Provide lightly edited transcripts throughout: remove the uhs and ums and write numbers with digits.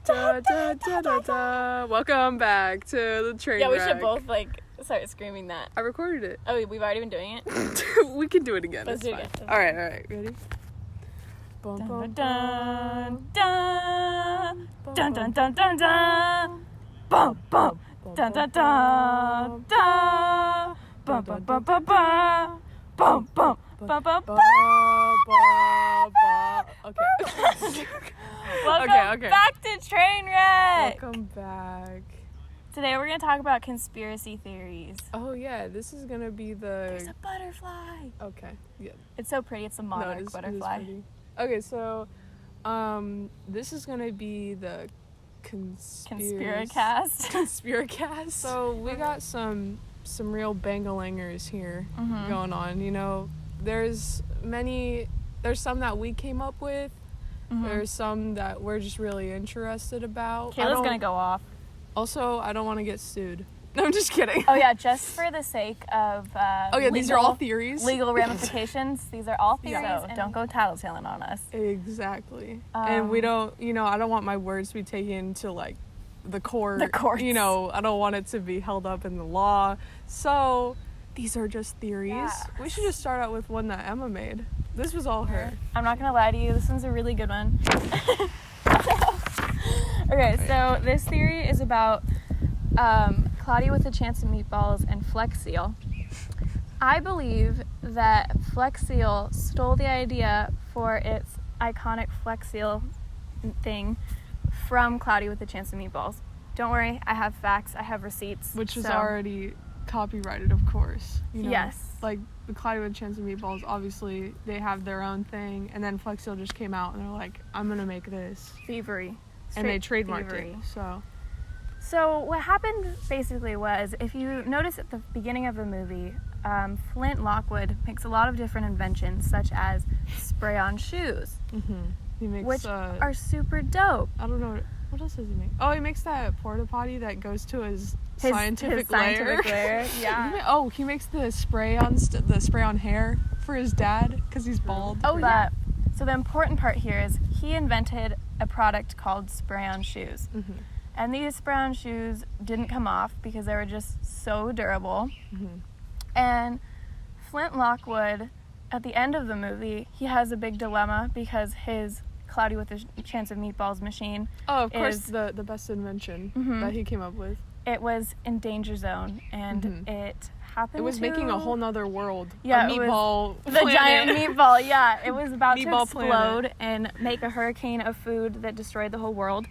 Da, da, da, da, da. Welcome back to the TrainWreck. Yeah, we should both start screaming that. I recorded it. Oh, we've already been doing it? We can do it again. Let's do it fine. again. Alright, ready? Dun dun dun dun dun dun dun dun dun bum bum dun dun dun dun bum bum bum bum bum bum bum bum bum bum. Okay. Welcome back to TrainWreck. Welcome back. Today we're gonna talk about conspiracy theories. Oh yeah, this is gonna be There's a butterfly. Okay. Yeah. It's so pretty. It's a monarch butterfly. It is pretty. Okay, so this is gonna be the ConspiraCast. ConspiraCast. So we got some real bangalangers here going on. You know, there's some that we came up with. There's some that we're just really interested about. Kayla's gonna go off. Also, I don't want to get sued. No, I'm just kidding. Oh yeah, just for the sake of these are all theories. Legal ramifications. These are all theories. Yeah. So don't go tattletaling on us. Exactly. And we don't, I don't want my words to be taken to like the court. The courts. I don't want it to be held up in the law. So these are just theories. Yeah. We should just start out with one that Emma made. This was all her. I'm not gonna lie to you. This one's a really good one. Okay, so this theory is about Cloudy with a Chance of Meatballs and Flex Seal. I believe that Flex Seal stole the idea for its iconic Flex Seal thing from Cloudy with a Chance of Meatballs. Don't worry, I have facts, I have receipts. Which is already copyrighted, of course. Yes. Like, the Cloudy with a Chance of Meatballs, obviously, they have their own thing, and then Flex Seal just came out, and they're like, I'm gonna make this. Thievery. And they trademarked thievery. it, So what happened basically was, if you notice at the beginning of the movie, Flint Lockwood makes a lot of different inventions, such as spray-on shoes, He makes, which are super dope. I don't know, what else does he make? Oh, he makes that porta potty that goes to his scientific lair. Yeah. He makes the spray-on hair for his dad, because he's bald. Oh, yeah. So the important part here is he invented a product called spray-on shoes. And these spray-on shoes didn't come off because they were just so durable. And Flint Lockwood, at the end of the movie, he has a big dilemma because his Cloudy with a Chance of Meatballs machine of course, the best invention that he came up with. It was in danger zone, and it happened. It was making a whole nother world. Yeah, a meatball the giant meatball. Yeah, it was about to explode planet. and make a hurricane of food that destroyed the whole world.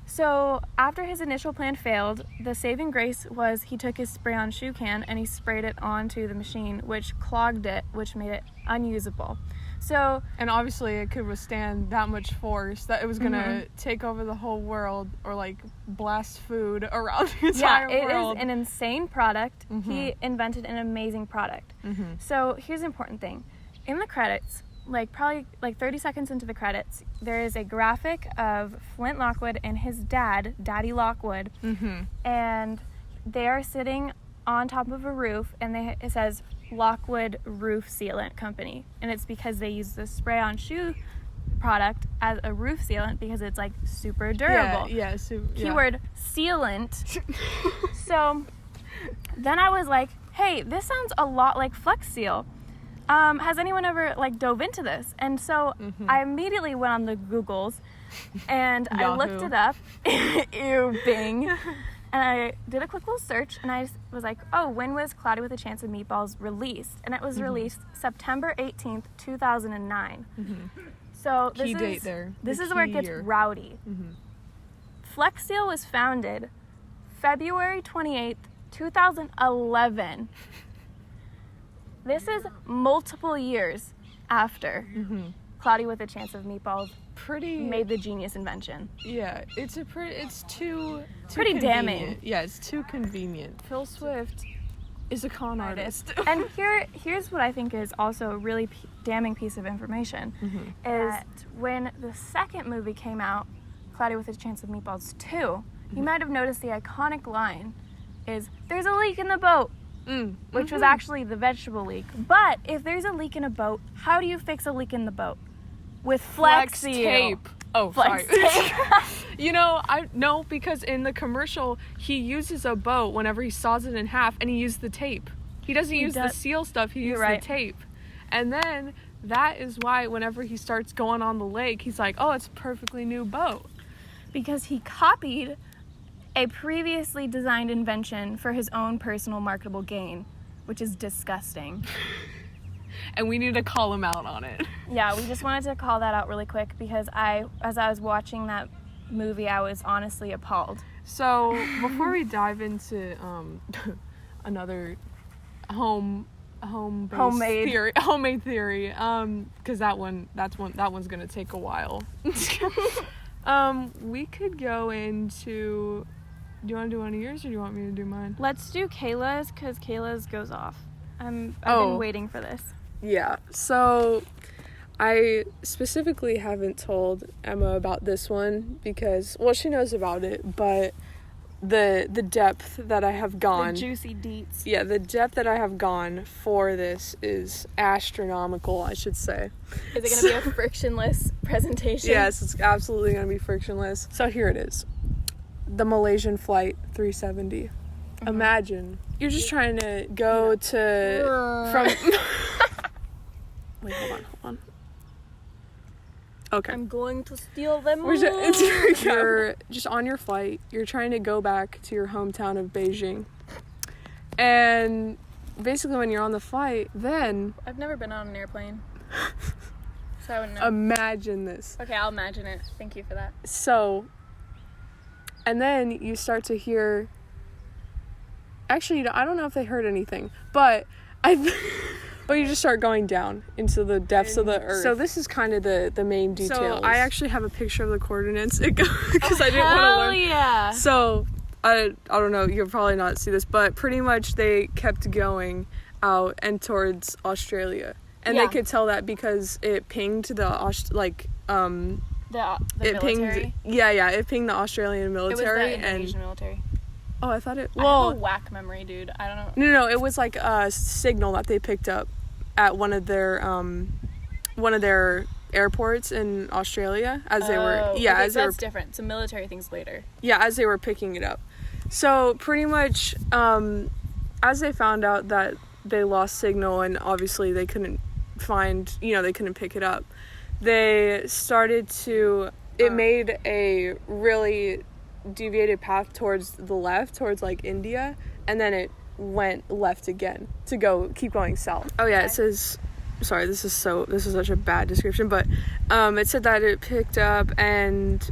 So after his initial plan failed, the saving grace was he took his spray-on shoe can and he sprayed it onto the machine, which clogged it, which made it unusable. So, and obviously it could withstand that much force that it was gonna take over the whole world or like blast food around the entire world. It is an insane product. He invented an amazing product. So here's the important thing. In the credits, probably 30 seconds into the credits, there is a graphic of Flint Lockwood and his dad, Daddy Lockwood, and they are sitting on top of a roof, and it says Lockwood Roof Sealant Company, and it's because they use the spray-on shoe product as a roof sealant because it's like super durable. Keyword sealant. So then I was like, hey, this sounds a lot like Flex Seal. Has anyone ever dove into this? And so I immediately went on the Googles and I looked it up. Ew, Bing. And I did a quick little search, and I was like, oh, when was Cloudy with a Chance of Meatballs released? And it was released September 18th, 2009. So this key date there. This is where it gets rowdy. Flex Seal was founded February 28th, 2011. This is multiple years after Cloudy with a Chance of Meatballs made the genius invention. Yeah, it's too pretty damning. Yeah, it's too convenient. Phil Swift is a con artist. And here's what I think is also a really damning piece of information is when the second movie came out, Cloudy with a Chance of Meatballs 2, you might have noticed the iconic line is, "There's a leak in the boat." Which was actually the vegetable leak. But if there's a leak in a boat, how do you fix a leak in the boat? With Flex Seal. Tape. Oh, Flex sorry. tape. No, because in the commercial, he uses a boat whenever he saws it in half, and he used the tape. He doesn't use the seal stuff, he used the tape. And then that is why whenever he starts going on the lake, he's like, oh, it's a perfectly new boat. Because he copied a previously designed invention for his own personal marketable gain, which is disgusting. And we need to call him out on it. Yeah, we just wanted to call that out really quick because as I was watching that movie, I was honestly appalled. So before we dive into another homemade theory, because that one's gonna take a while. We could go into. Do you want to do one of yours, or do you want me to do mine? Let's do Kayla's, because Kayla's goes off. I've been waiting for this. Yeah, so I specifically haven't told Emma about this one because, well, she knows about it, but the depth that I have gone... The juicy deets. Yeah, the depth that I have gone for this is astronomical, I should say. Is it going to be a frictionless presentation? Yes, it's absolutely going to be frictionless. So here it is. The Malaysian Flight 370. Mm-hmm. Imagine. You're just trying to go from... Wait, hold on. Okay. I'm going to steal them all. You're just on your flight. You're trying to go back to your hometown of Beijing. And basically when you're on the flight, then... I've never been on an airplane. So I wouldn't know. Imagine this. Okay, I'll imagine it. Thank you for that. So, and then you start to hear... Actually, I don't know if they heard anything, but but you just start going down into the depths of the earth. So this is kind of the main details. So I actually have a picture of the coordinates because I didn't want to learn. Yeah. So I don't know, you'll probably not see this, but pretty much they kept going out and towards Australia. And they could tell that because it pinged the military? It pinged the Australian military. It was the Indonesian military. Oh, I thought it... I have a whack memory, dude. I don't know. No, it was like a signal that they picked up at one of their airports in Australia as they were... Yeah, okay, so that's different. So military things later. Yeah, as they were picking it up. So pretty much, as they found out that they lost signal and obviously they couldn't they couldn't pick it up, they started to... It made a really... deviated path towards the left, towards like India, and then it went left again to keep going south. Oh yeah, okay. It says, sorry, this is such a bad description, but it said that it picked up and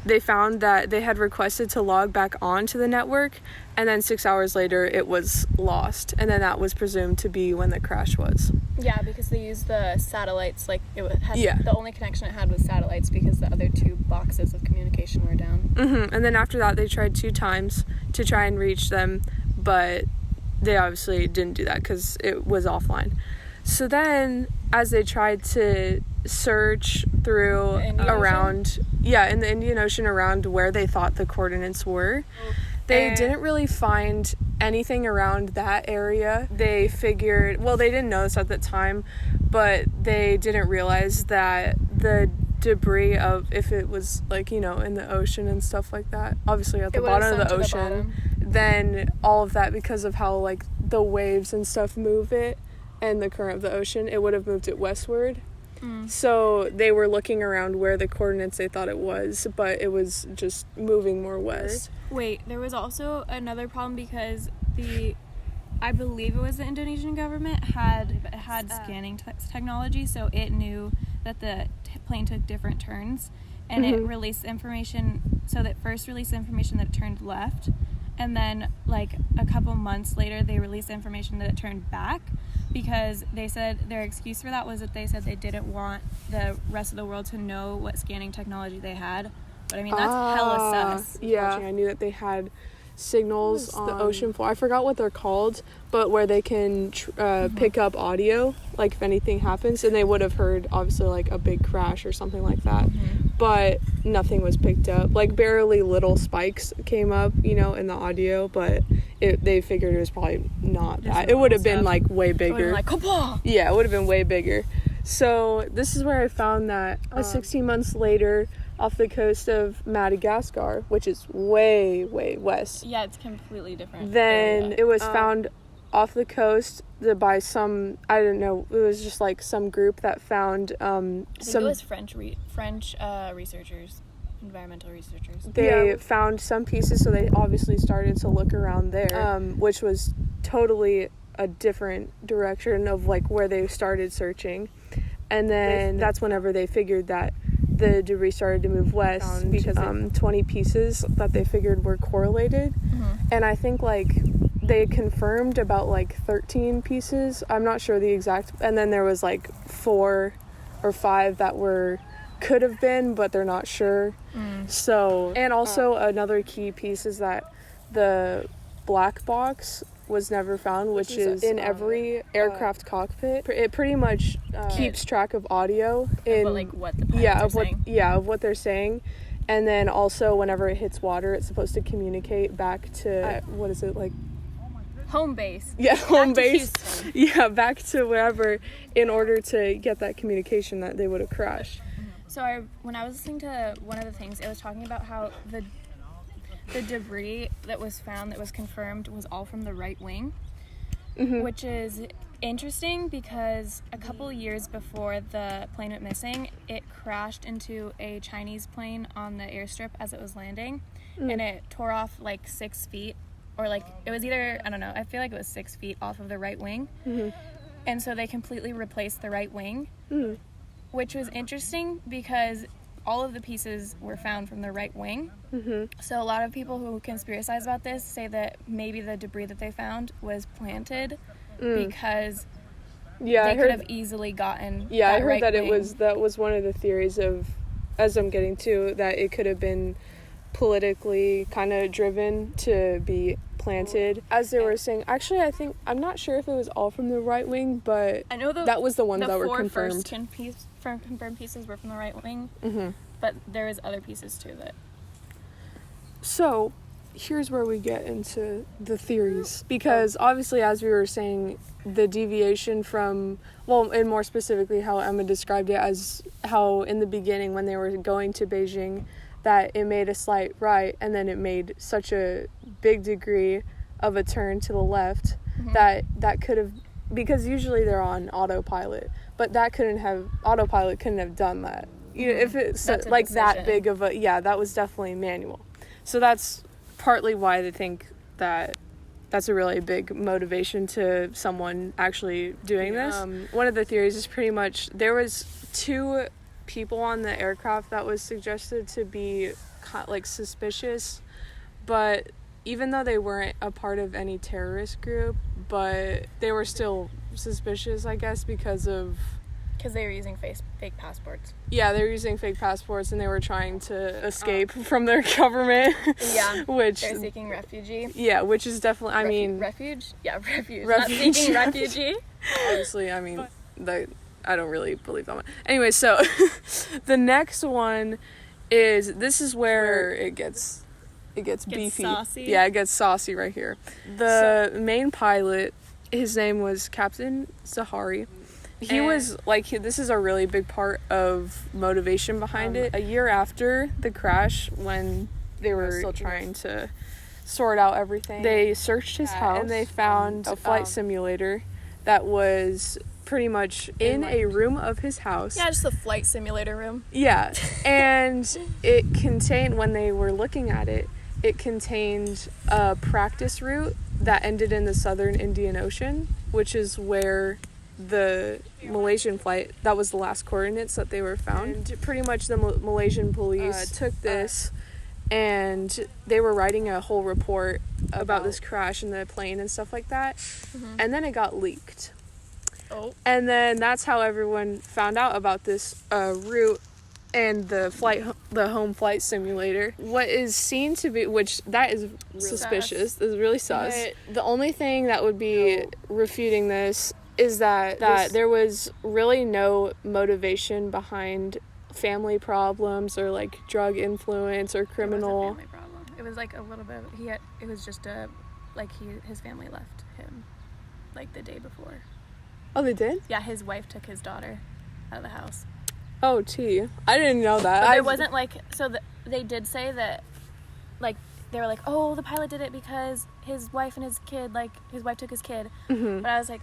they found that they had requested to log back onto the network, and then 6 hours later it was lost, and then that was presumed to be when the crash was. Yeah, because they used the satellites, the only connection it had was satellites because the other two boxes of communication were down. Mm-hmm. And then after that they tried 2 times to try and reach them, but they obviously didn't do that because it was offline. So then as they tried to search through in the Indian Ocean around where they thought the coordinates were, they didn't really find anything around that area. They figured, well, they didn't know this at the time, but they didn't realize that the debris of, if it was like, in the ocean and stuff like that, obviously at the bottom of the ocean, then all of that, because of how like the waves and stuff move it and the current of the ocean, it would have moved it westward. So they were looking around where the coordinates they thought it was, but it was just moving more west. Wait, there was also another problem because I believe it was the Indonesian government had scanning technology, so it knew that the plane took different turns, and it released information. So that first released information that it turned left, and then like a couple months later they released information that it turned back. Because they said their excuse for that was that they said they didn't want the rest of the world to know what scanning technology they had. But I mean, that's hella sus. Yeah, I knew that they had signals on the ocean floor. I forgot what they're called, but where they can pick up audio, like if anything happens, and they would have heard obviously like a big crash or something like that. But nothing was picked up. Like barely little spikes came up, in the audio, but they figured it was probably not that. It would have been like way bigger. Like, Kapah! Yeah, it would have been way bigger. So this is where I found that 16 months later, off the coast of Madagascar, which is way, way west. Yeah, it's completely different. Then it was found off the coast by some, I don't know, it was just like some group that found I think it was French researchers, environmental researchers. They found some pieces, so they obviously started to look around there, which was totally a different direction of like where they started searching. And then that's whenever they figured that the debris started to move west, because 20 pieces that they figured were correlated. And I think like they confirmed about like 13 pieces. I'm not sure the exact, and then there was like 4 or 5 that could have been, but they're not sure. So, and also another key piece is that the black box was never found, which is in every aircraft cockpit. It pretty much keeps track of audio in what the pilots are saying. Of what they're saying. And then also whenever it hits water, it's supposed to communicate back to what is it, like home base? Yeah, home base. Yeah, back to wherever, in order to get that communication that they would have crashed. So when I was listening to one of the things, it was talking about how the debris that was found, that was confirmed, was all from the right wing, which is interesting because a couple years before the plane went missing, it crashed into a Chinese plane on the airstrip as it was landing, and it tore off like 6 feet, or like it was either, I don't know, I feel like it was 6 feet off of the right wing, and so they completely replaced the right wing, which was interesting because all of the pieces were found from the right wing. So a lot of people who conspiracize about this say that maybe the debris that they found was planted because they could have easily gotten I heard right that wing. that was one of the theories of, as I'm getting to, that it could have been politically kind of driven to be planted. As they were saying, actually I'm not sure if it was all from the right wing, but I know that was the ones that were confirmed. The 4 first confirmed pieces were from the right wing, but there was other pieces too that... So, here's where we get into the theories. Because obviously, as we were saying, the deviation from, well, and more specifically how Emma described it, as how in the beginning when they were going to Beijing, that it made a slight right, and then it made such a big degree of a turn to the left that could have, because usually they're on autopilot, but autopilot couldn't have done that. You know, if it's like that big of a, that was definitely manual. So that's partly why they think that that's a really big motivation to someone actually doing this. One of the theories is pretty much there was 2 people on the aircraft that was suggested to be like suspicious, but even though they weren't a part of any terrorist group, but they were still suspicious, I guess, because they were using fake passports. Yeah, they were using fake passports, and they were trying to escape from their government. Yeah, which they're seeking refugee. Yeah, which is definitely, I mean... Refuge? Yeah, refuge. Not seeking refugee. Obviously, I mean, I don't really believe that one. Anyway, so the next one is, this is where it gets beefy. Saucy. Yeah, it gets saucy right here. The main pilot, his name was Captain Zahari. He was like, this is a really big part of motivation behind it. A year after the crash, when they were still trying to sort out everything, they searched his house and they found a flight simulator that was pretty much in a room of his house. Yeah, just a flight simulator room. Yeah, and it contained, when they were looking at it, it contained a practice route that ended in the southern Indian Ocean, which is where the Malaysian flight, that was the last coordinates that they were found. And pretty much the Malaysian police took this and they were writing a whole report about this crash in the plane and stuff like that. And then it got leaked. And then that's how everyone found out about this route and the home flight simulator. What is seen to be, which that is really suspicious, is really sus. But the only thing that would be refuting this is that there was really no motivation behind family problems or like drug influence or criminal. It was a family problem. It was like a little bit. It was just his family left him like the day before. Oh, they did? Yeah, his wife took his daughter out of the house. Oh, T. I didn't know that. But there wasn't, like... So they did say that, like, they were like, oh, the pilot did it because his wife and his kid, like, his wife took his kid. Mm-hmm. But I was like,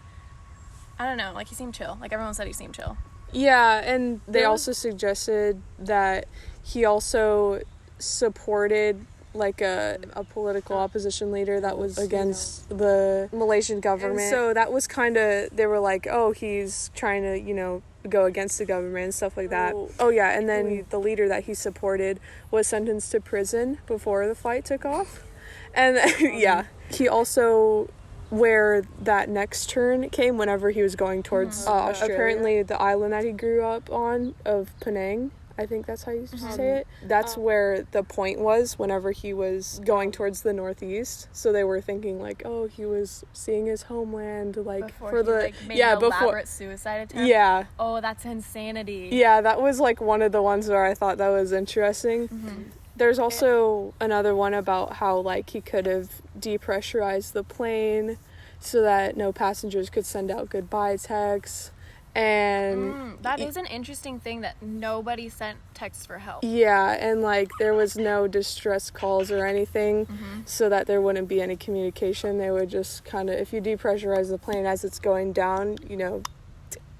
I don't know. Like, he seemed chill. Like, everyone said he seemed chill. Yeah, and they also suggested that he also supported, like, a political opposition leader that was against the Malaysian government. And so that was kind of, they were like, oh, he's trying to, you know, go against the government and stuff like that. Oh yeah, and then the leader that he supported was sentenced to prison before the flight took off. And yeah, he also, where that next turn came whenever he was going towards apparently the island that he grew up on of Penang, I think that's how you say it. That's where the point was whenever he was going towards the northeast. So they were thinking like, oh, he was seeing his homeland, like before for he, the like, made an elaborate suicide attempt. Yeah. Oh, that's insanity. Yeah, that was like one of the ones where I thought that was interesting. Mm-hmm. There's also another one about how like he could have depressurized the plane so that no passengers could send out goodbye texts. And that is an interesting thing that nobody sent texts for help. Yeah, and like there was no distress calls or anything, so that there wouldn't be any communication. They would just kind of, if you depressurize the plane as it's going down, you know,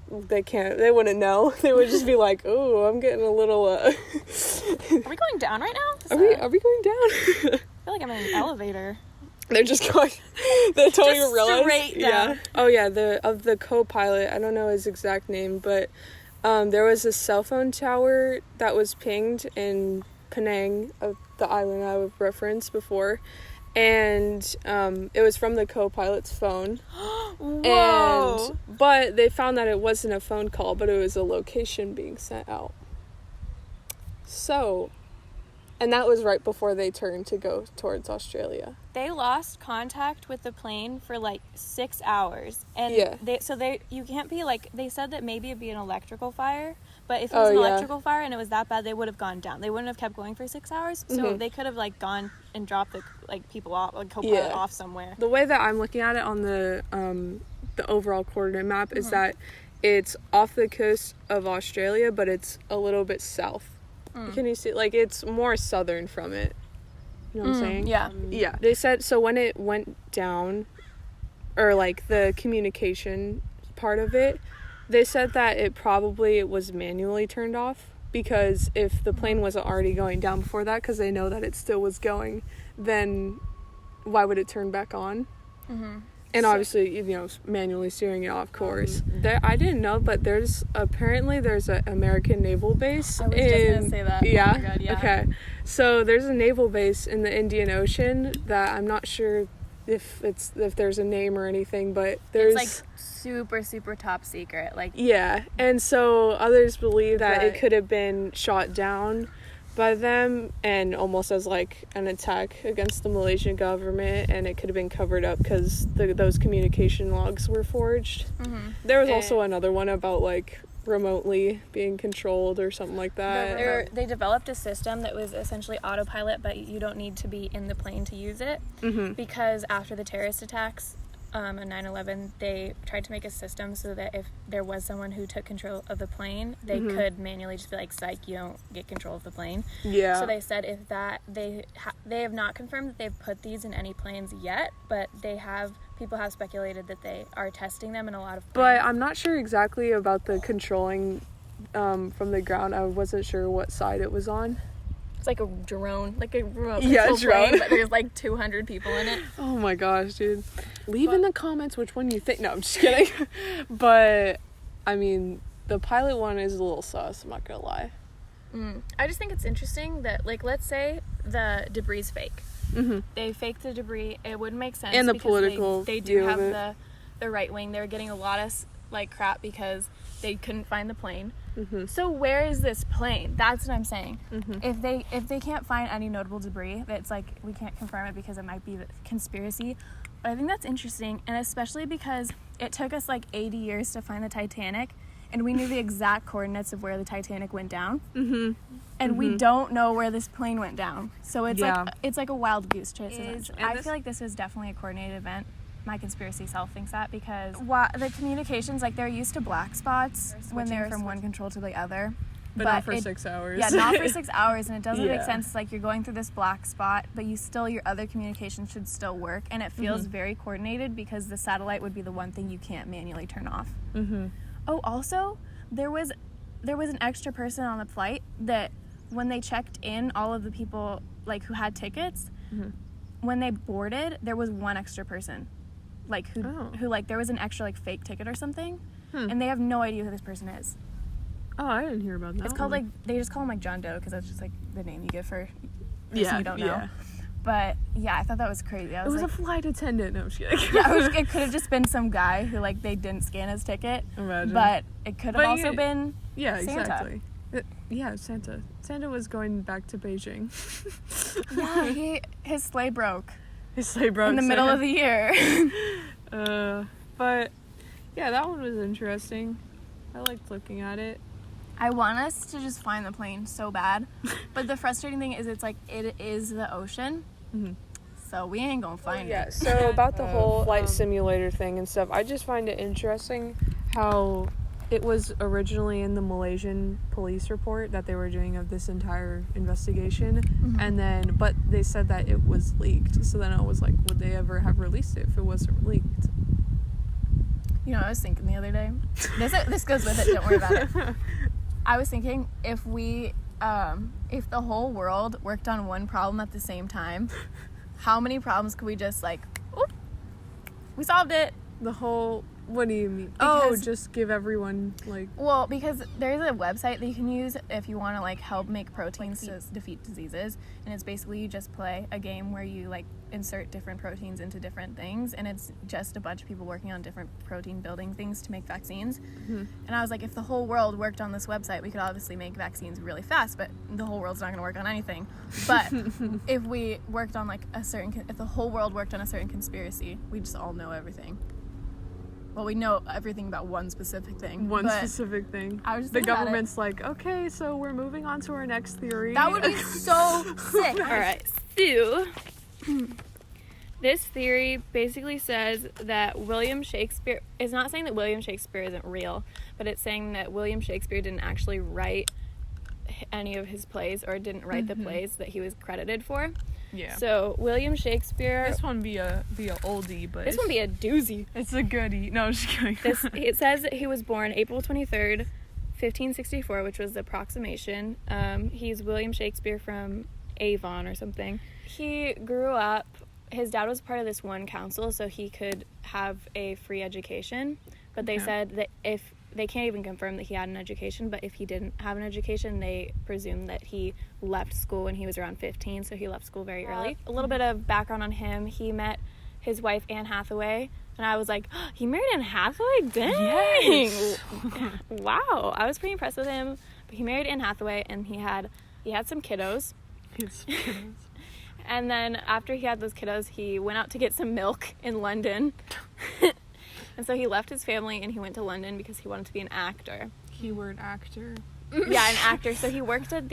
they wouldn't know. They would just be like, oh, I'm getting a little Are we going down right now? Are we going down? I feel like I'm in an elevator. They're just going. They don't even realize. Straight down. Yeah. Oh yeah. The co-pilot. I don't know his exact name, but there was a cell phone tower that was pinged in Penang, of the island I referenced before, and it was from the co-pilot's phone. Whoa! But they found that it wasn't a phone call, but it was a location being sent out. So. And that was right before they turned to go towards Australia. They lost contact with the plane for like 6 hours. And you can't be like, they said that maybe it'd be an electrical fire, but if it was an electrical fire and it was that bad, they would have gone down. They wouldn't have kept going for 6 hours. So they could have like gone and dropped the like people off, like co-pilot off somewhere. The way that I'm looking at it on the overall coordinate map is that it's off the coast of Australia, but it's a little bit south. Can you see, like, it's more southern from it, you know what I'm saying? Yeah, they said, so when it went down, or like the communication part of it, they said that it probably was manually turned off, because if the plane wasn't already going down before that, because they know that it still was going, then why would it turn back on? And obviously, you know, manually steering it off, of course. I didn't know, but there's an American naval base. I was just going to say that. Yeah? Oh my God, yeah. Okay. So there's a naval base in the Indian Ocean that I'm not sure if there's a name or anything, but there's... It's like super, super top secret. Like... Yeah. And so others believe that it could have been shot down by them and almost as like an attack against the Malaysian government, and it could have been covered up because those communication logs were forged. There was also another one about like remotely being controlled or something like that. They developed a system that was essentially autopilot, but you don't need to be in the plane to use it, because after the terrorist attacks on 9/11, they tried to make a system so that if there was someone who took control of the plane, they could manually just be like, psych, you don't get control of the plane. Yeah. So they said if that, they have not confirmed that they've put these in any planes yet, but people have speculated that they are testing them in a lot of planes. But I'm not sure exactly about the controlling from the ground. I wasn't sure what side it was on. It's like a drone, like a remote control plane, but there's like 200 people in it. Oh my gosh, dude. Leave in the comments which one you think. No, I'm just kidding. But, I mean, the pilot one is a little sus, I'm not gonna lie. I just think it's interesting that, like, let's say the debris is fake. They faked the debris. It wouldn't make sense. And the political they do have the right wing. They're getting a lot of, like, crap because they couldn't find the plane. So where is this plane? That's what I'm saying. If they can't find any notable debris, it's like we can't confirm it because it might be conspiracy. But I think that's interesting, and especially because it took us like 80 years to find the Titanic, and we knew the exact coordinates of where the Titanic went down, and we don't know where this plane went down. So it's like a wild goose chase. I feel like this was definitely a coordinated event. My conspiracy self thinks that, because the communications, like, they're used to black spots when they're from one control to the other. But not for 6 hours. Yeah, not for 6 hours, and it doesn't make Yeah. sense. It's like you're going through this black spot, but your other communication should still work, and it feels very coordinated because the satellite would be the one thing you can't manually turn off. Mm-hmm. Oh, also, there was an extra person on the flight that when they checked in, all of the people like who had tickets, when they boarded, there was one extra person, like who like there was an extra like fake ticket or something, and they have no idea who this person is. Oh, I didn't hear about that. It's called, like, they just call him, like, John Doe, because that's just, like, the name you give for a person you don't know. Yeah. But, yeah, I thought that was crazy. It was a flight attendant. No, I'm just kidding. Yeah, it could have just been some guy who, like, they didn't scan his ticket. Imagine. But it could have also been Yeah, Santa. exactly. Santa. Santa was going back to Beijing. Yeah, his sleigh broke. His sleigh broke in the middle of the year. But, yeah, that one was interesting. I liked looking at it. I want us to just find the plane so bad, but the frustrating thing is it's like it is the ocean, so we ain't gonna find it. So about the whole flight simulator thing and stuff, I just find it interesting how it was originally in the Malaysian police report that they were doing of this entire investigation, and but they said that it was leaked. So then I was like, would they ever have released it if it wasn't leaked? You know, I was thinking the other day. This goes with it. Don't worry about it. I was thinking if the whole world worked on one problem at the same time, how many problems could we just like, oop, we solved it. What do you mean? Just give everyone like. Well, because there's a website that you can use if you want to like help make proteins to defeat diseases, and it's basically you just play a game where you like insert different proteins into different things, and it's just a bunch of people working on different protein building things to make vaccines. And I was like, if the whole world worked on this website, we could obviously make vaccines really fast, but the whole world's not going to work on anything. But if we worked on like if the whole world worked on a certain conspiracy, we just all know everything. Well, we know everything about one specific thing. Specific thing. I was just the government's like, okay, so we're moving on to our next theory. That would be so sick. All right, so this theory basically says that William Shakespeare is not saying that William Shakespeare isn't real, but it's saying that William Shakespeare didn't actually write any of his plays or didn't write the plays that he was credited for. Yeah. So William Shakespeare. This one be a oldie, but this one be a doozy. It's a goodie. No, I'm just kidding. It says that he was born April 23rd, 1564, which was the approximation. He's William Shakespeare from Avon or something. He grew up. His dad was part of this one council, so he could have a free education. But they said that if they can't even confirm that he had an education, but if he didn't have an education, they presume that he left school when he was around 15, so he left school very early. A little bit of background on him. He met his wife, Anne Hathaway, and I was like, oh, he married Anne Hathaway? Dang! Yes. Wow. I was pretty impressed with him. But he married Anne Hathaway, and he had some kiddos. And then after he had those kiddos, he went out to get some milk in London. And so he left his family and he went to London because he wanted to be an actor. Keyword actor. Yeah, an actor. So he worked at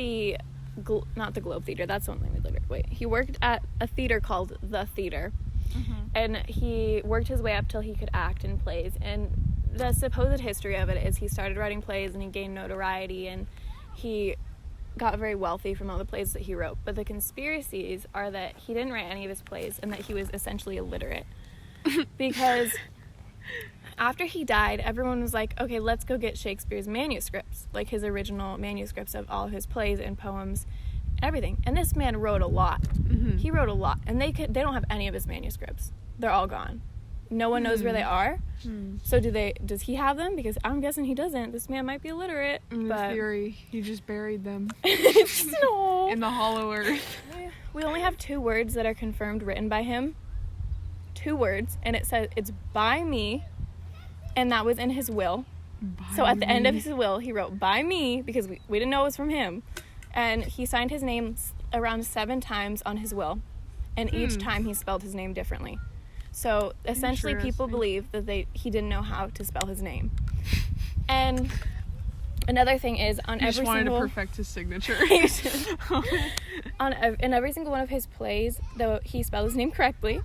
not the Globe Theatre. That's the one thing we lived at. Wait, he worked at a theater called The Theatre. And he worked his way up till he could act in plays. And the supposed history of it is he started writing plays and he gained notoriety and he got very wealthy from all the plays that he wrote. But the conspiracies are that he didn't write any of his plays and that he was essentially illiterate. Because after he died, everyone was like, okay, let's go get Shakespeare's manuscripts, like his original manuscripts of all of his plays and poems and everything. And this man wrote a lot. He wrote a lot. And they don't have any of his manuscripts. They're all gone. No one knows where they are. So does he have them? Because I'm guessing he doesn't. This man might be illiterate. In theory, he just buried them. No. In the hollow earth. We only have 2 words that are confirmed written by him. 2 words. And it says it's by me. And that was in his will. So at the end of his will, he wrote by me because we didn't know it was from him. And he signed his name around 7 times on his will. And each time he spelled his name differently. So essentially people believe that he didn't know how to spell his name. And another thing is on every single... He just wanted to perfect his signature. In every single one of his plays, though, he spelled his name correctly.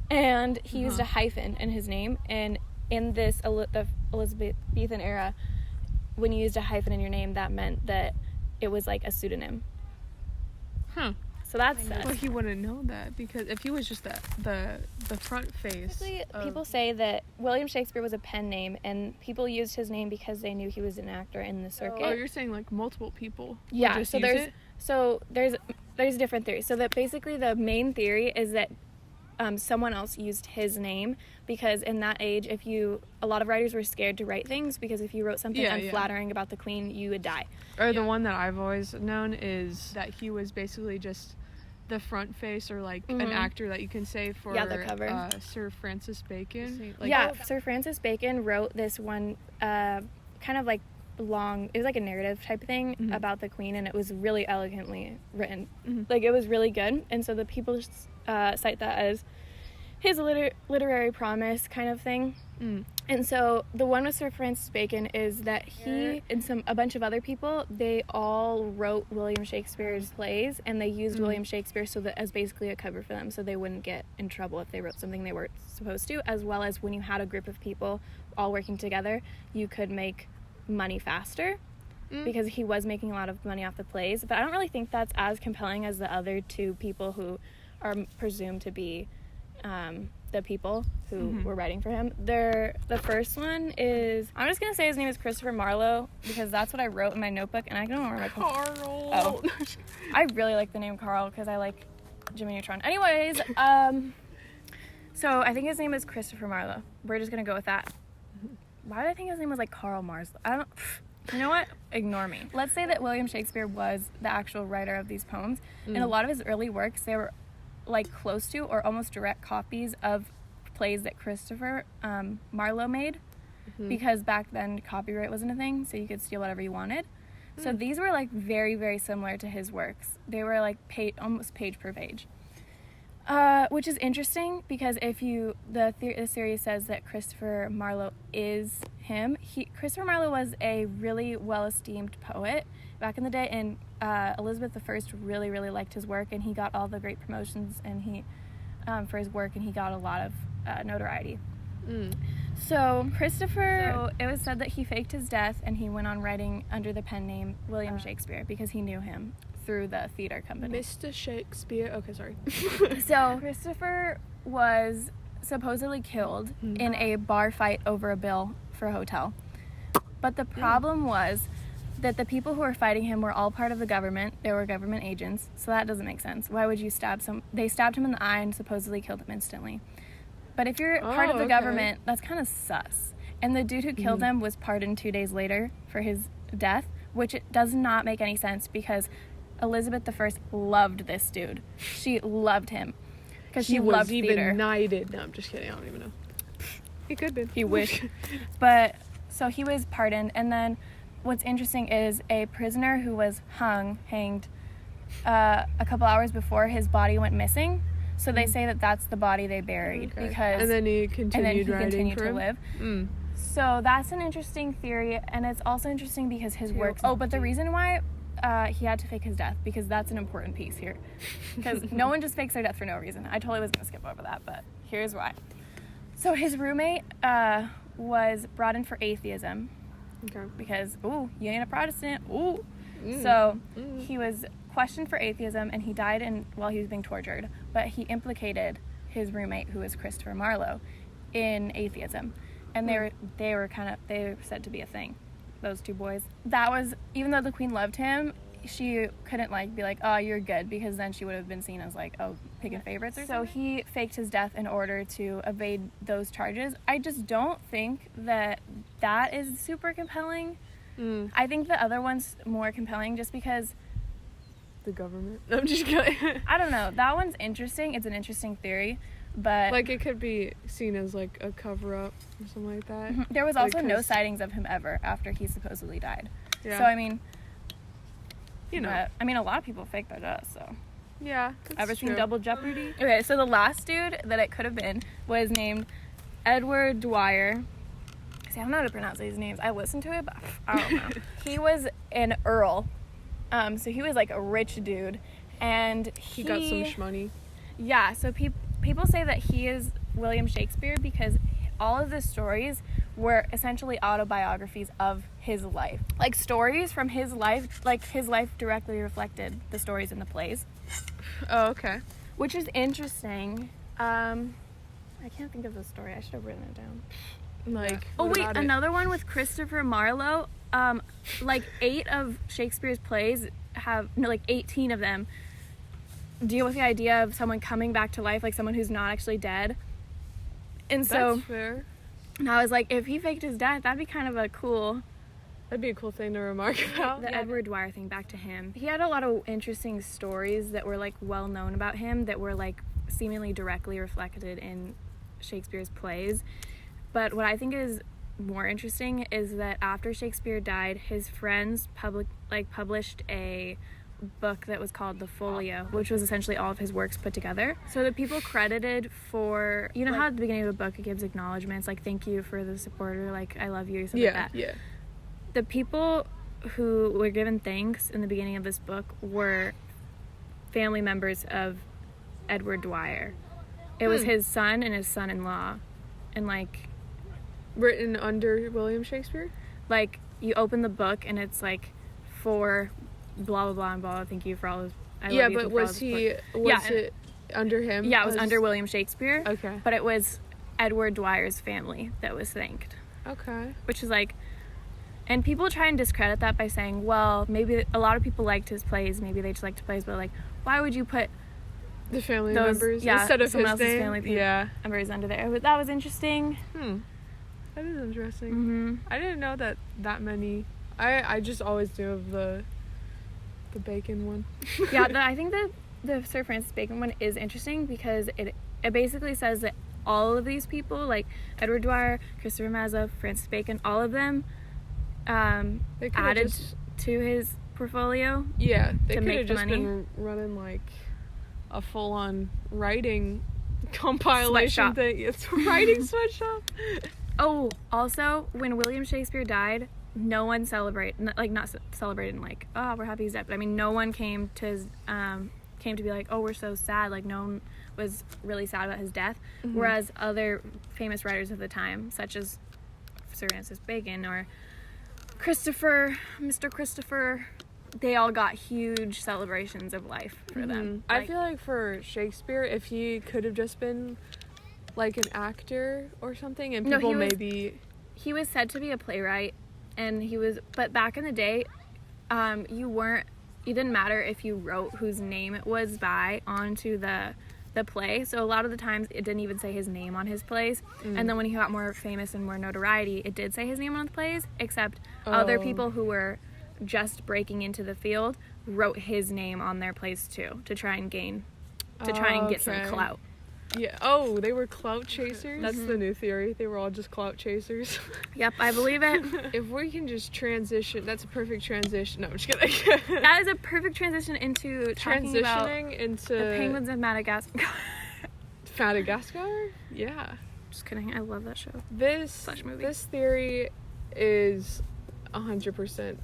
And he used a hyphen in his name. And in this the Elizabethan era, when you used a hyphen in your name, that meant that it was like a pseudonym. Huh. So that's sus. Well, he wouldn't know that, because if he was just the front face. People say that William Shakespeare was a pen name, and people used his name because they knew he was an actor in the circuit. Oh, you're saying like multiple people? Yeah. So there's different theories. So that basically the main theory is that someone else used his name, because in that age, a lot of writers were scared to write things, because if you wrote something unflattering about the queen, you would die. Or the one that I've always known is that he was basically just the front face, or like an actor that you can say for the cover. Sir Francis Bacon. Sir Francis Bacon wrote this one kind of like long, it was like a narrative type thing about the queen, and it was really elegantly written. Like, it was really good, and so the people cite that as his literary promise kind of thing. And so the one with Sir Francis Bacon is that he and a bunch of other people, they all wrote William Shakespeare's plays, and they used William Shakespeare so that as basically a cover for them, so they wouldn't get in trouble if they wrote something they weren't supposed to, as well as when you had a group of people all working together, you could make money faster, because he was making a lot of money off the plays. But I don't really think that's as compelling as the other two people who are presumed to be the people who were writing for him. The first one is, I'm just gonna say his name is Christopher Marlowe, because that's what I wrote in my notebook, and I don't remember my Carl. Oh, I really like the name Carl because I like Jimmy Neutron. Anyways, so I think his name is Christopher Marlowe. We're just gonna go with that. Why did I think his name was like Carl Marslow? You know what? Ignore me. Let's say that William Shakespeare was the actual writer of these poems. In a lot of his early works, they were like close to or almost direct copies of plays that Christopher Marlowe made, because back then copyright wasn't a thing, so you could steal whatever you wanted. So these were like very, very similar to his works. They were like almost page per page. Which is interesting, because if the theory says that Christopher Marlowe is him. Christopher Marlowe was a really well-esteemed poet back in the day, and Elizabeth I really, really liked his work, and he got all the great promotions for his work, and he got a lot of notoriety. So it was said that he faked his death, and he went on writing under the pen name William Shakespeare, because he knew him through the theater company. Mr. Shakespeare. Okay, sorry. So Christopher was supposedly killed in a bar fight over a bill for a hotel. But the problem was that the people who were fighting him were all part of the government. They were government agents, so that doesn't make sense. Why would you stab They stabbed him in the eye and supposedly killed him instantly. But if you're part of the government, that's kind of sus. And the dude who killed him was pardoned 2 days later for his death, which it does not make any sense, because Elizabeth I loved this dude. She loved him because she loved theater. He was even knighted. No, I'm just kidding. I don't even know. He could be. He wished. But so he was pardoned, and then what's interesting is a prisoner who was hanged a couple hours before, his body went missing. So they say that that's the body they buried, because and then he continued to live. So that's an interesting theory, and it's also interesting because his works. Oh, but the reason why he had to fake his death, because that's an important piece here, because no one just fakes their death for no reason. I totally was gonna skip over that, but here's why. So his roommate was brought in for atheism, because you ain't a Protestant. So he was questioned for atheism, and he died while he was being tortured. But he implicated his roommate, who was Christopher Marlowe, in atheism, and they were said to be a thing. Those two boys. That was, even though the queen loved him, she couldn't be like, oh, you're good, because then she would have been seen as like, oh, picking favorites or something. So he faked his death in order to evade those charges. I just don't think that is super compelling. I think the other one's more compelling, just because the government. I'm just kidding. I don't know. That one's interesting. It's an interesting theory, but like it could be seen as like a cover-up or something like that. There was also no sightings of him ever after he supposedly died. Yeah. So I mean, a lot of people fake their death. So yeah. Ever seen Double Jeopardy? Okay, so the last dude that it could have been was named Edward Dwyer. See, I don't know how to pronounce these names. I listened to it, but I don't know. He was an earl. So he was like a rich dude, and he got some shmoney. Yeah, so people say that he is William Shakespeare because all of the stories were essentially autobiographies of his life. Like, stories from his life, like, his life directly reflected the stories in the plays. Oh, okay. Which is interesting. I can't think of the story. I should have written it down. Like, oh, wait, another one with Christopher Marlowe. Like, 8 of Shakespeare's plays have, no, like, 18 of them deal with the idea of someone coming back to life, like someone who's not actually dead. And so... That's fair. And I was like, if he faked his death, that'd be kind of a cool... That'd be a cool thing to remark about. The Edward Dwyer thing, back to him. He had a lot of interesting stories that were, like, well known about him that were, like, seemingly directly reflected in Shakespeare's plays. But what I think is more interesting is that after Shakespeare died, his friends published a book that was called The Folio, which was essentially all of his works put together. So the people credited for, you know, how at the beginning of a book it gives acknowledgments, like, thank you for the support, or like, I love you, something like that. Yeah. The people who were given thanks in the beginning of this book were family members of Edward Dwyer. It was his son and his son-in-law. And, like... Written under William Shakespeare? Like, you open the book and it's, like, for blah, blah, blah, and blah, thank you for all of... Yeah, but was it under him? Yeah, it was under William Shakespeare. Okay. But it was Edward Dwyer's family that was thanked. Okay. Which is, like... And people try and discredit that by saying, well, maybe a lot of people liked his plays, maybe they just liked his plays, but, like, why would you put... The family members instead of someone his else's name? Family members under there. But that was interesting. That is interesting. Mm-hmm. I didn't know that many. I just always knew of the Bacon one. Yeah, I think the Sir Francis Bacon one is interesting because it basically says that all of these people, like Edward Dwyer, Christopher Mazza, Francis Bacon, all of them added to his portfolio. Yeah, they to could make have the just money. been running like a full-on writing compilation thing. It's a writing sweatshop. Oh, also, when William Shakespeare died, no one not celebrated like, oh, we're happy he's dead. But I mean, no one came to be like, oh, we're so sad. Like, no one was really sad about his death. Mm-hmm. Whereas other famous writers of the time, such as Sir Francis Bacon or Mr. Christopher, they all got huge celebrations of life for them. I feel like for Shakespeare, if he could have just been like an actor or something, and people he was said to be a playwright, and but back in the day, it didn't matter if you wrote whose name it was by onto the play. So a lot of the times it didn't even say his name on his plays. And then when he got more famous and more notoriety, it did say his name on the plays, except other people who were just breaking into the field wrote his name on their plays too, to try and get some clout. Yeah. Oh, they were clout chasers? That's the new theory. They were all just clout chasers. Yep, I believe it. If we can just transition, that's a perfect transition. No, I'm just kidding. That is a perfect transition into talking about into the penguins of Madagascar. Madagascar? Yeah. Just kidding. I love that show. This theory is 100%.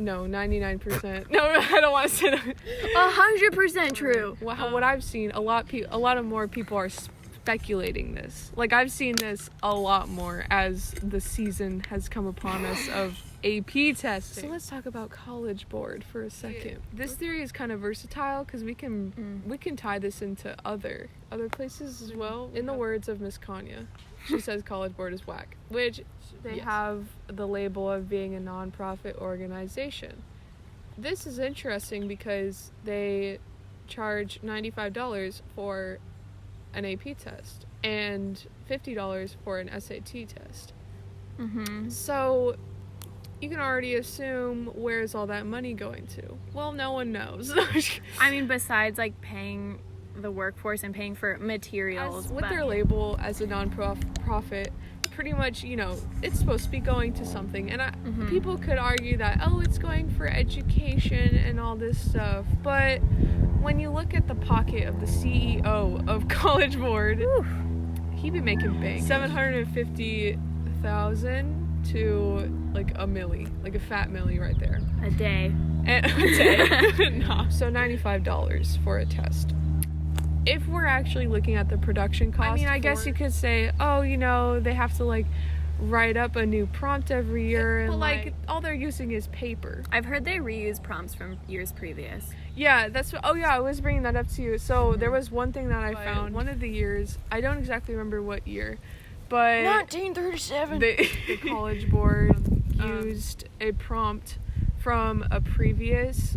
No, 99%. No, I don't want to say that. 100% true. What I've seen, a lot of more people are speculating this. Like, I've seen this a lot more as the season has come upon us of AP testing. So let's talk about College Board for a second. This theory is kind of versatile because we can tie this into other places as well. In the words of Miss Kanya, she says College Board is whack, which they have the label of being a non-profit organization. This is interesting because they charge $95 for an AP test and $50 for an SAT test. Mm-hmm. So you can already assume, where's all that money going to? Well, no one knows. I mean, besides like paying the workforce and paying for materials. With their label as a non-profit, pretty much, it's supposed to be going to something. And people could argue that, it's going for education and all this stuff. But when you look at the pocket of the CEO of College Board, he'd be making bank. $750,000 to like a milli, like a fat milli right there. A day. No. So $95 for a test. If we're actually looking at the production cost, I mean, I guess you could say, they have to like write up a new prompt every year, and like all they're using is paper. I've heard they reuse prompts from years previous. Yeah, that's what, I was bringing that up to you. So there was one thing that I found one of the years, I don't exactly remember what year, but 1937. the College Board used a prompt from a previous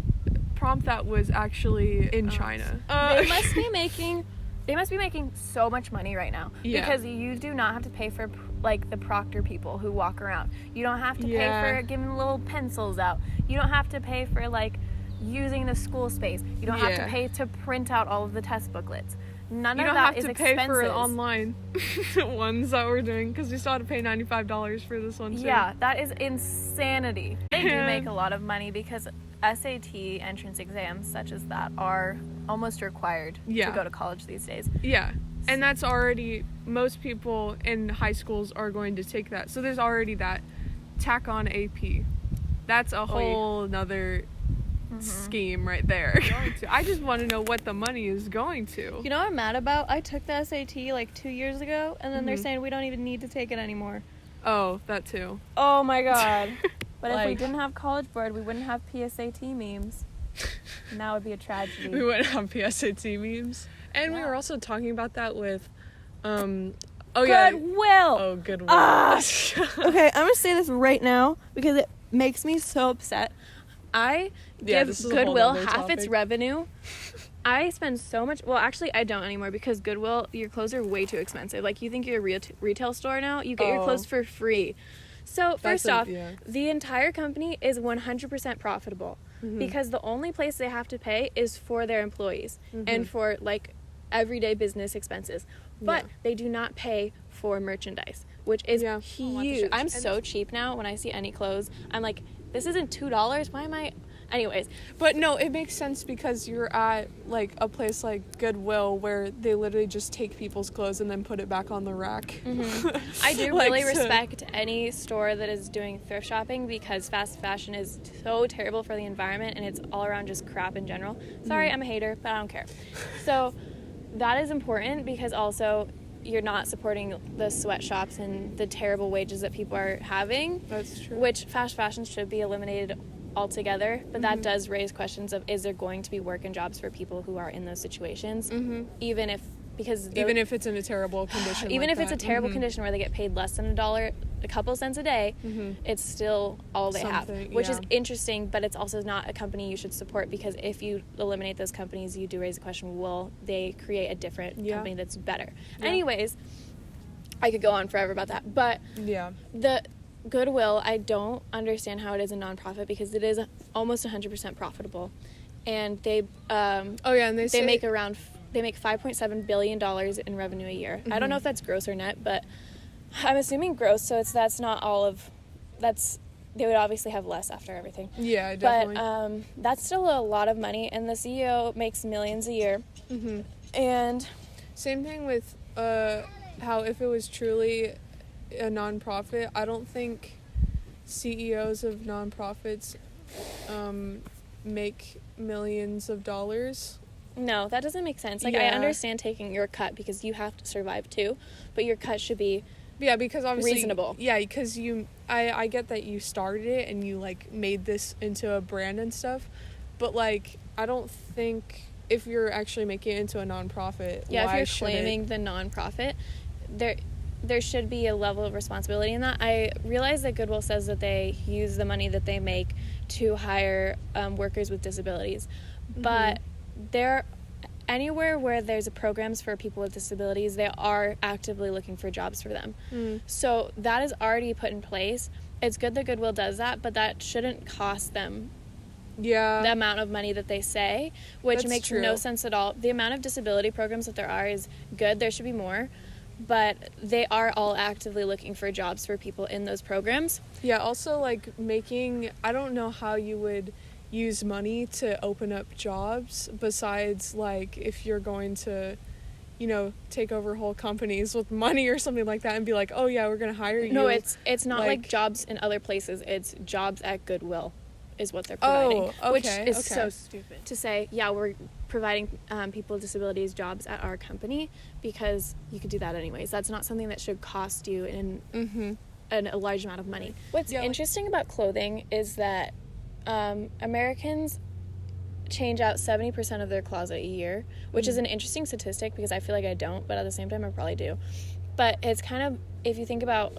prompt that was actually in China. They must be making so much money right now, because you do not have to pay for like the proctor people who walk around. You don't have to pay for giving little pencils out. You don't have to pay for like using the school space. You don't have to pay to print out all of the test booklets. None of that is expensive. You don't have to pay for online ones that we're doing, because we still had to pay $95 for this one too. Yeah, that is insanity. They do make a lot of money, because SAT entrance exams such as that are almost required to go to college these days. Yeah. And that's already, most people in high schools are going to take that. So there's already that tack on AP. That's a whole nother scheme right there. I just want to know what the money is going to. You know what I'm mad about? I took the SAT like 2 years ago, and then they're saying we don't even need to take it anymore. Oh, that too. Oh my god. But if we didn't have College Board, we wouldn't have PSAT memes. And that would be a tragedy. We wouldn't have PSAT memes. And we were also talking about that with Goodwill. Oh, Goodwill. Okay, I'm gonna say this right now because it makes me so upset. I give Goodwill half its revenue. I spend so much. Well, actually, I don't anymore, because Goodwill, your clothes are way too expensive. Like, you think you're a retail store now? You get your clothes for free. So, first off, the entire company is 100% profitable, because the only place they have to pay is for their employees and for, like, everyday business expenses. But they do not pay for merchandise, which is huge. I'm so cheap now. When I see any clothes, I'm like, this isn't $2. Why am I... Anyways. But no, it makes sense, because you're at, like, a place like Goodwill where they literally just take people's clothes and then put it back on the rack. I do really respect any store that is doing thrift shopping, because fast fashion is so terrible for the environment, and it's all around just crap in general. Sorry, I'm a hater, but I don't care. So that is important, because also you're not supporting the sweatshops and the terrible wages that people are having. That's true. Which fast fashion should be eliminated altogether, but that does raise questions of, is there going to be work and jobs for people who are in those situations, even if it's in a terrible condition, even if it's a terrible condition where they get paid less than $1, a couple cents a day, it's still all they have, which is interesting. But it's also not a company you should support, because if you eliminate those companies, you do raise the question, will they create a different company that's better? Anyways, I could go on forever about that, but the Goodwill, I don't understand how it is a nonprofit, because it is almost 100% profitable, and they they make $5.7 billion in revenue a year. I don't know if that's gross or net, but I'm assuming gross, so that's not all of that's. They would obviously have less after everything. Yeah, definitely. But that's still a lot of money, and the CEO makes millions a year. And same thing with how if it was truly a nonprofit, I don't think CEOs of nonprofits make millions of dollars. No, that doesn't make sense. Like, I understand taking your cut because you have to survive too, but your cut should be because obviously reasonable. Yeah, because I get that you started it and you like made this into a brand and stuff, but like I don't think if you're actually making it into a nonprofit, if you're claiming the nonprofit, there should be a level of responsibility in that. I realize that Goodwill says that they use the money that they make to hire workers with disabilities, but anywhere where there's programs for people with disabilities, they are actively looking for jobs for them. So that is already put in place. It's good that Goodwill does that, but that shouldn't cost them the amount of money that they say, which makes no sense at all. The amount of disability programs that there are is good. There should be more. But they are all actively looking for jobs for people in those programs. Yeah, also, like, I don't know how you would use money to open up jobs besides, like, if you're going to, take over whole companies with money or something like that and be like, oh, yeah, we're going to hire you. No, it's not like jobs in other places. It's jobs at Goodwill is what they're providing. Oh, okay. Which is so stupid. To say, we're providing people with disabilities jobs at our company, because you could do that anyways. That's not something that should cost you a large amount of money. What's Yeah, interesting about clothing is that Americans change out 70% of their closet a year, which is an interesting statistic because I feel like I don't, but at the same time I probably do. But it's kind of, if you think about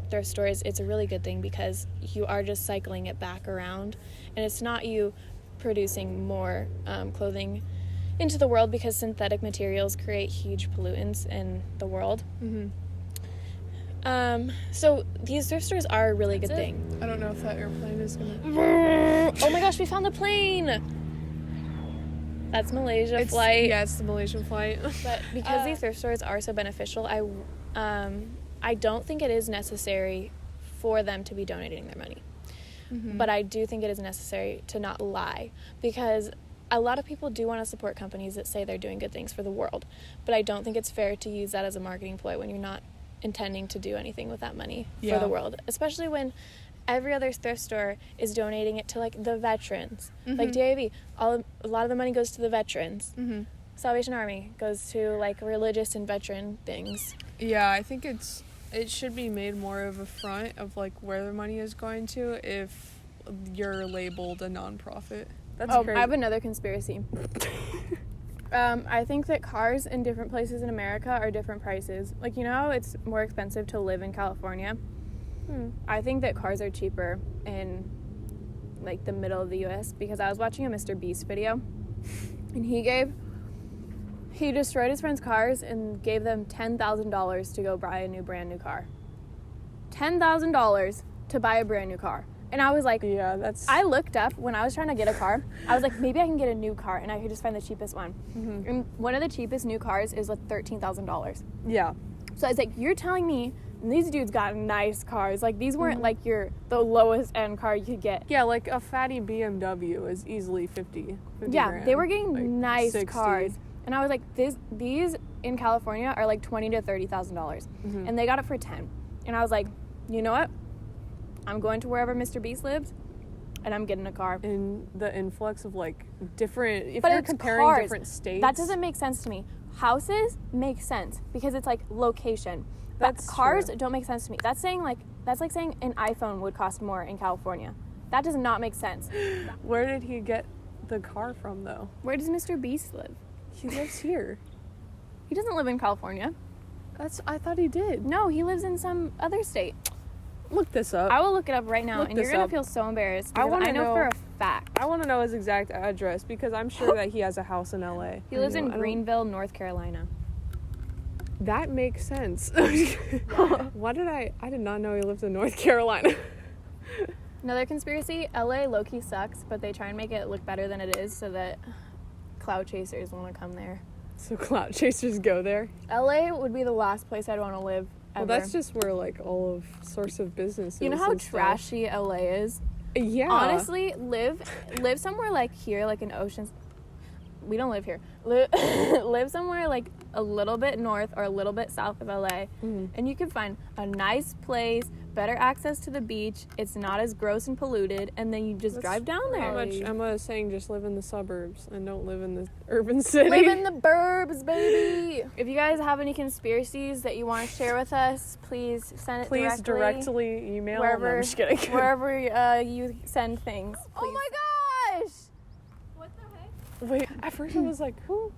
thrift stores, it's a really good thing because you are just cycling it back around, and it's not you producing more clothing into the world, because synthetic materials create huge pollutants in the world. So these thrift stores are a really good thing. I don't know if that airplane is gonna... Oh my gosh, we found the plane! That's Malaysia flight. Yeah, it's the Malaysian flight. But because these thrift stores are so beneficial, I don't think it is necessary for them to be donating their money. But I do think it is necessary to not lie, because a lot of people do want to support companies that say they're doing good things for the world, but I don't think it's fair to use that as a marketing ploy when you're not intending to do anything with that money for the world, especially when every other thrift store is donating it to, like, the veterans. Like DAV, a lot of the money goes to the veterans. Salvation Army goes to, like, religious and veteran things. Yeah, I think it should be made more of a front of, like, where the money is going to if you're labeled a nonprofit. That's crazy. I have another conspiracy. I think that cars in different places in America are different prices. Like, you know how it's more expensive to live in California? I think that cars are cheaper in, like, the middle of the U.S. because I was watching a Mr. Beast video, and he destroyed his friend's cars and gave them $10,000 to go buy a brand new car. $10,000 to buy a brand new car. And I was like, I looked up when I was trying to get a car. I was like, maybe I can get a new car, and I could just find the cheapest one. And one of the cheapest new cars is like $13,000. Yeah. So I was like, you're telling me these dudes got nice cars? Like, these weren't like the lowest end car you could get. Yeah, like a fatty BMW is easily 50 Yeah, grand, they were getting like nice 60. cars. And I was like, these in California are like $20,000 to $30,000, and they got it for $10,000. And I was like, you know what? I'm going to wherever Mr. Beast lives, and I'm getting a car. And the influx of, like, different... If but you're it's comparing cars. different states... That doesn't make sense to me. Houses make sense because it's, like, location. That's but cars true. don't make sense to me. That's like saying an iPhone would cost more in California. That does not make sense. Where did he get the car from, though? Where does Mr. Beast live? He lives here. He doesn't live in California. I thought he did. No, he lives in some other state. Look this up. I will look it up right now, and you're going to feel so embarrassed. I I know for a fact. I want to know his exact address because I'm sure that he has a house in LA. He lives in Greenville, North Carolina. That makes sense. Why did I did not know he lived in North Carolina. Another conspiracy, LA low-key sucks, but they try and make it look better than it is so that clout chasers want to come there. So clout chasers go there? LA would be the last place I'd want to live ever. Well, that's just where, like, all of source of business is. You know how and stuff. trashy LA is? Yeah. Honestly, live somewhere like here, like in Oceans. We don't live here. Live somewhere like a little bit north or a little bit south of LA, and you can find a nice place, better access to the beach. It's not as gross and polluted, and then you just drive down there. How much Emma is saying, just live in the suburbs and don't live in the urban city. Live in the burbs, baby. If you guys have any conspiracies that you want to share with us, please send it directly email. Wherever, No, I'm just kidding. wherever you send things. Please. Oh my gosh! What the heck? Wait, at first I was like, who?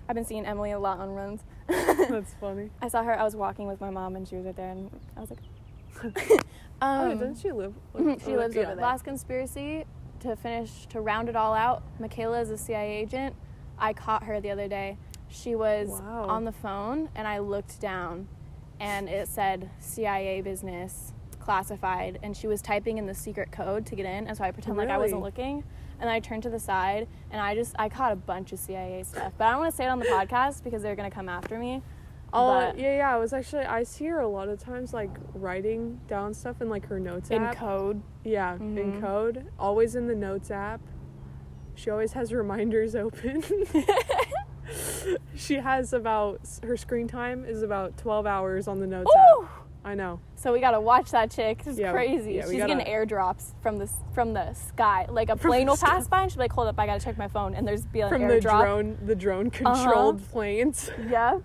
I've been seeing Emily a lot on runs. That's funny. I saw her. I was walking with my mom, and she was right there, and I was like, doesn't she live? She lives over there. Last conspiracy, to round it all out, Michaela is a CIA agent. I caught her the other day. She was on the phone, and I looked down, and it said CIA business, classified, and she was typing in the secret code to get in, and so I pretend like I wasn't looking, and I turned to the side, and I caught a bunch of CIA stuff, but I don't want to say it on the podcast because they're going to come after me. I see her a lot of times, like, writing down stuff in, like, her notes app. In code. Yeah, in code. Always in the notes app. She always has reminders open. She has her screen time is about 12 hours on the notes app. I know. So we gotta watch that chick. It's crazy. Yeah, She's getting airdrops from the sky. Like a plane will pass by and she'll be like, hold up, I gotta check my phone, and there's be an airdrop. The drone controlled planes. Yeah.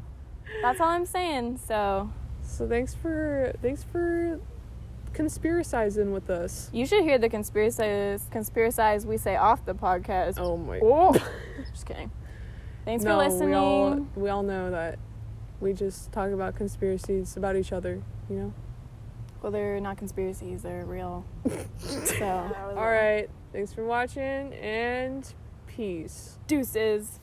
That's all I'm saying. So So thanks for conspiracizing with us. You should hear the conspiracize we say off the podcast. Oh my. Oh. Just kidding. Thanks for listening. We all know that we just talk about conspiracies about each other, you know? Well, they're not conspiracies, they're real. So, all right. Thanks for watching and peace. Deuces.